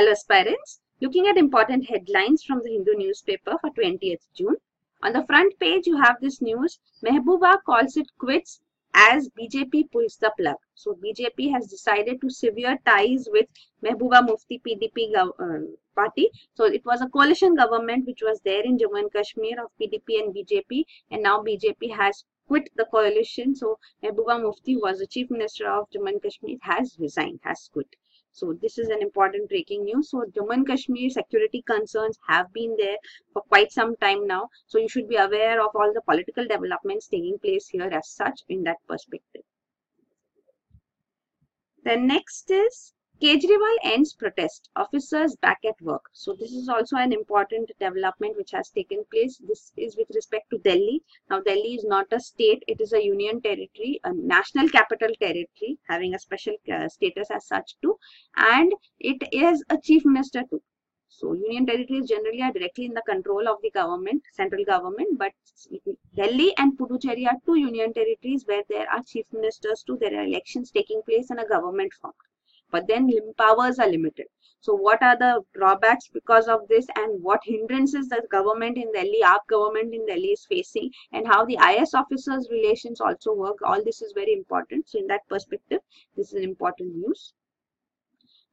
Hello aspirants, looking at important headlines from the Hindu newspaper for 20th June. On the front page you have this news, Mehbooba calls it quits as BJP pulls the plug. So BJP has decided to sever ties with Mehbooba Mufti PDP party. So it was a coalition government which was there in Jammu and Kashmir of PDP and BJP, and now BJP has quit the coalition. So Mehbooba Mufti, who was the chief minister of Jammu and Kashmir, has resigned, has quit. So this is an important breaking news. So Jammu and Kashmir security concerns have been there for quite some time now. So you should be aware of all the political developments taking place here as such in that perspective. Then next is Kejriwal ends protest, officers back at work. So this is also an important development which has taken place. This is with respect to Delhi. Now Delhi is not a state, it is a union territory, a national capital territory having a special status as such too, and it is a chief minister too. So union territories generally are directly in the control of the government, central government, but Delhi and Puducherry are two union territories where there are chief ministers too, there are elections taking place and a government formed. But then powers are limited. So what are the drawbacks because of this, and what hindrances the government in Delhi, our government in Delhi is facing, and how the IAS officers relations also work. All this is very important. So in that perspective, this is an important news.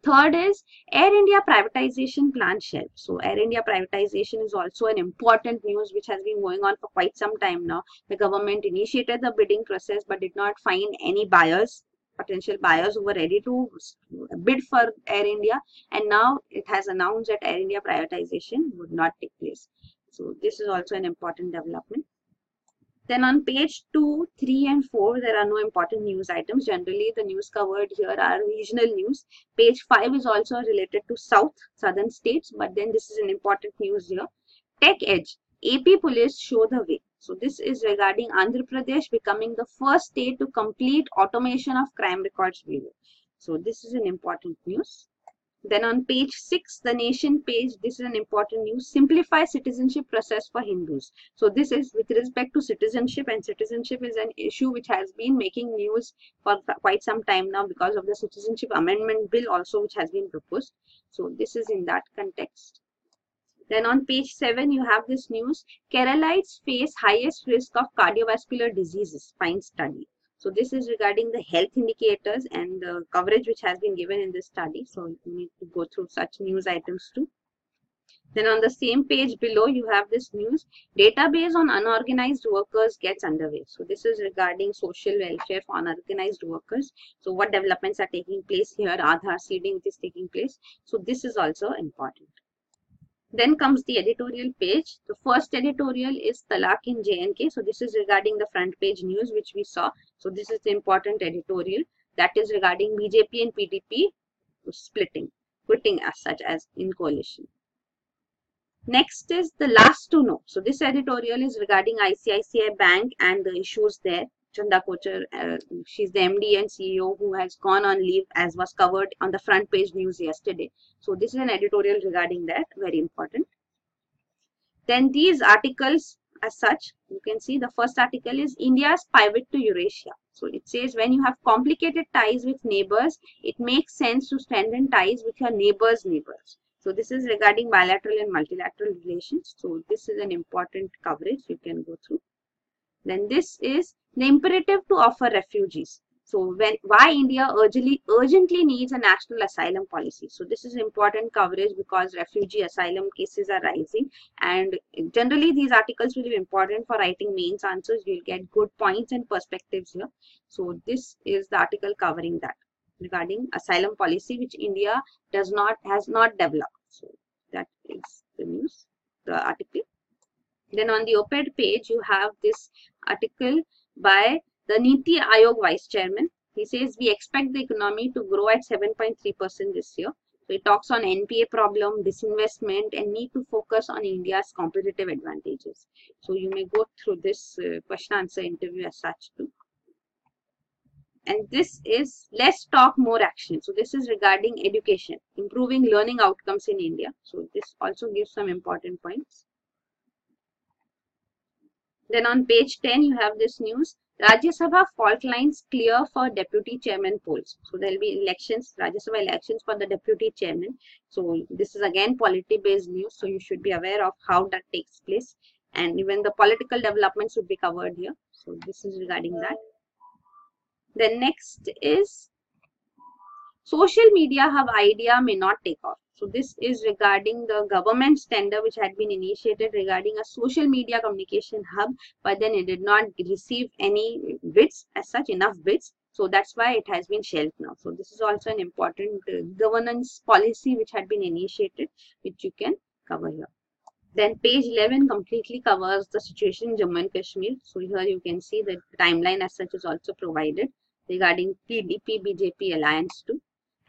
Third is Air India privatization plan shelved. So Air India privatization is also an important news which has been going on for quite some time now. The government initiated the bidding process but did not find any buyers, potential buyers who were ready to bid for Air India, and now it has announced that Air India privatization would not take place. So this is also an important development. Then on page 2, 3 and 4 there are no important news items. Generally the news covered here are regional news. Page 5 is also related to southern states, but then this is an important news here. Tech Edge, AP police show the way. So this is regarding Andhra Pradesh becoming the first state to complete automation of crime records bureau. So this is an important news. Then on page 6, the Nation page, this is an important news. Simplify citizenship process for Hindus. So this is with respect to citizenship, and citizenship is an issue which has been making news for quite some time now because of the citizenship amendment bill also which has been proposed. So this is in that context. Then on page 7, you have this news, Keralites face highest risk of cardiovascular diseases, finds study. So this is regarding the health indicators and the coverage which has been given in this study. So you need to go through such news items too. Then on the same page below, you have this news, database on unorganized workers gets underway. So this is regarding social welfare for unorganized workers. So what developments are taking place here, Aadhaar seeding which is taking place. So this is also important. Then comes the editorial page. The first editorial is Talaq in J&K. So this is regarding the front page news which we saw. So this is the important editorial that is regarding BJP and PDP splitting, quitting as such as in coalition. Next is the last to know. So this editorial is regarding ICICI Bank and the issues there. Chanda Kochar, she's the MD and CEO who has gone on leave as was covered on the front page news yesterday. So this is an editorial regarding that, very important. Then these articles as such, you can see the first article is India's pivot to Eurasia. So it says when you have complicated ties with neighbors, it makes sense to strengthen ties with your neighbors' neighbors. So this is regarding bilateral and multilateral relations. So this is an important coverage you can go through. Then this is the imperative to offer refugees. So why India urgently needs a national asylum policy. So this is important coverage because refugee asylum cases are rising, and generally these articles will be important for writing mains answers. You will get good points and perspectives here. So this is the article covering that regarding asylum policy which India has not developed. So that is the news, the article. Then on the op-ed page, you have this article by the Niti Aayog Vice Chairman. He says, we expect the economy to grow at 7.3% this year. So he talks on NPA problem, disinvestment, and need to focus on India's competitive advantages. So you may go through this question answer interview as such too. And this is less talk, more action. So this is regarding education, improving learning outcomes in India. So this also gives some important points. Then on page 10, you have this news. Rajya Sabha fault lines clear for deputy chairman polls. So there will be elections, Rajya Sabha elections for the deputy chairman. So this is again polity based news. So you should be aware of how that takes place, and even the political developments would be covered here. So this is regarding that. Then next is social media hub idea may not take off. So this is regarding the government's tender which had been initiated regarding a social media communication hub, but then it did not receive any bids as such, enough bids. So that's why it has been shelved now. So this is also an important governance policy which had been initiated, which you can cover here. Then page 11 completely covers the situation in Jammu and Kashmir. So here you can see that the timeline as such is also provided regarding PDP BJP alliance too.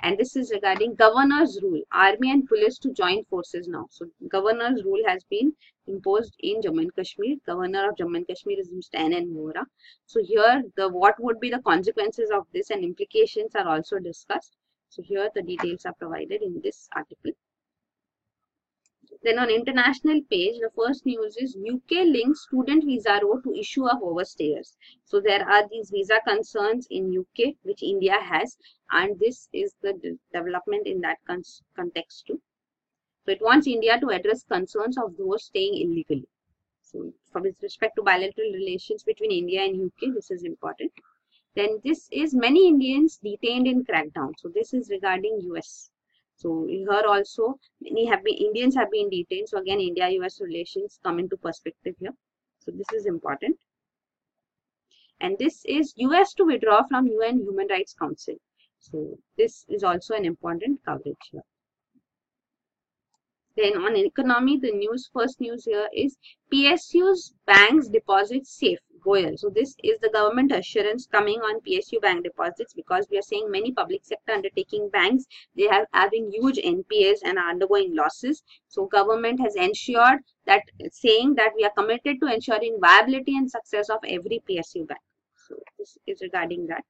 And this is regarding governor's rule, army and police to join forces now. So governor's rule has been imposed in Jammu and Kashmir. Governor of Jammu and Kashmir is Mr. N.N. Vohra. So here what would be the consequences of this and implications are also discussed. So here the details are provided in this article. Then on international page, the first news is UK links student visa row to issue of overstayers. So there are these visa concerns in UK which India has, and this is the development in that context too. So it wants India to address concerns of those staying illegally. So with respect to bilateral relations between India and UK, this is important. Then this is many Indians detained in crackdown. So this is regarding US. So here also Indians have been detained. So again, India-US relations come into perspective here. So this is important. And this is US to withdraw from UN Human Rights Council. So this is also an important coverage here. Then on economy, the first news here is PSU's banks deposits safe. Goyal. So this is the government assurance coming on PSU bank deposits, because we are saying many public sector undertaking banks, they are having huge NPAs and are undergoing losses. So government has ensured that, saying that we are committed to ensuring viability and success of every PSU bank. So this is regarding that.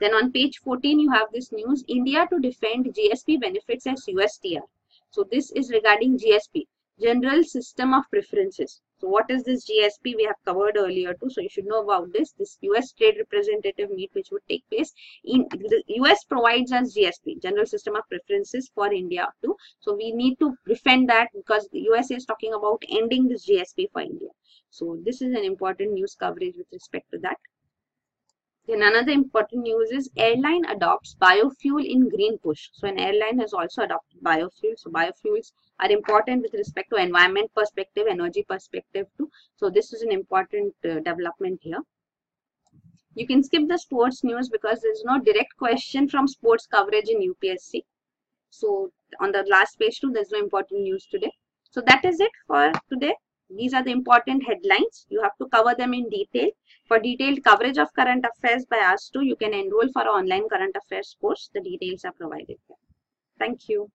Then on page 14, you have this news, India to defend GSP benefits as USTR. So this is regarding GSP, General System of Preferences. So what is this GSP? We have covered earlier too. So you should know about this. This US Trade Representative meet which would take place. In the US provides us GSP, General System of Preferences, for India too. So we need to defend that, because the US is talking about ending this GSP for India. So this is an important news coverage with respect to that. Then another important news is airline adopts biofuel in green push. So an airline has also adopted biofuel. So biofuels are important with respect to environment perspective, energy perspective too. So this is an important development here. You can skip the sports news because there is no direct question from sports coverage in UPSC. So on the last page too, there is no important news today. So that is it for today. These are the important headlines. You have to cover them in detail. For detailed coverage of current affairs by us too, you can enroll for our online current affairs course. The details are provided here. Thank you.